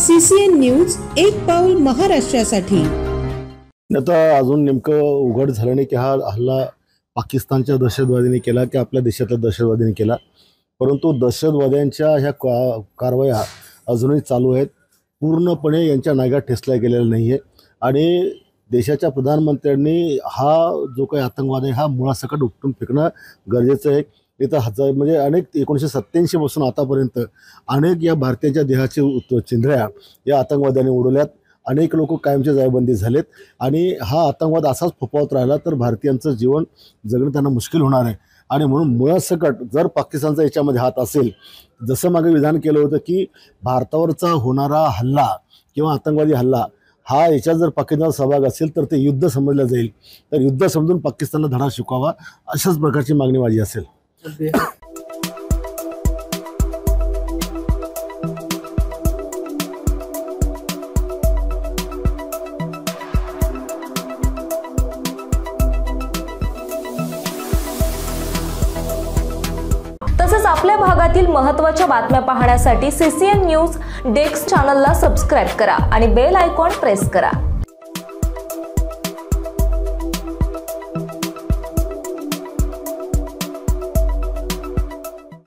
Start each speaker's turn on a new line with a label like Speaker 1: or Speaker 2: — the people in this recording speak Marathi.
Speaker 1: CCN न्यूज एक पाऊल महाराष्ट्रासाठी।
Speaker 2: आता अजून नेमकं उघड झालं नाही की हा हल्ला पाकिस्तानच्या दहशतवाद्यांनी केला की आपल्या देशातल्या दहशतवाद्यांनी केला, परंतु दहशतवाद्यांच्या ह्या कारवाया अजूनही चालू आहेत। पूर्णपणे यांच्या नागात ठेचल्या गेलेल्या नाही आहे आणि देशाच्या प्रधानमंत्र्यांनी हा जो काही आतंकवाद आहे हा मुळासकट उपटून फेकणं गरजेचं आहे। इथं म्हणजे अनेक 1987 पासून आतापर्यंत अनेक या भारतीयांच्या देहाची चिंधऱ्या या आतंकवाद्यांनी उडवल्यात। अनेक लोक कायमचे जायबंदी झालेत आणि हा आतंकवाद असाच फोफावत राहिला तर भारतीयांचं जीवन जगणं त्यांना मुश्किल होणार आहे। आणि म्हणून मुळासकट जर पाकिस्तानचा याच्यामध्ये हात असेल, जसं मागे विधान केलं होतं की भारतावरचा होणारा हल्ला किंवा आतंकवादी हल्ला हा याच्यात जर पाकिस्तानचा सहभाग असेल तर ते युद्ध समजलं जाईल, तर युद्ध समजून पाकिस्तानला धडा शिकवावा अशाच प्रकारची मागणी माझी असेल।
Speaker 3: तसेच आपल्या भागातील महत्त्वाच्या बातम्या पाहण्यासाठी CCN न्यूज डेस्क चॅनलला सबस्क्राइब करा आणि बेल आयकॉन प्रेस करा।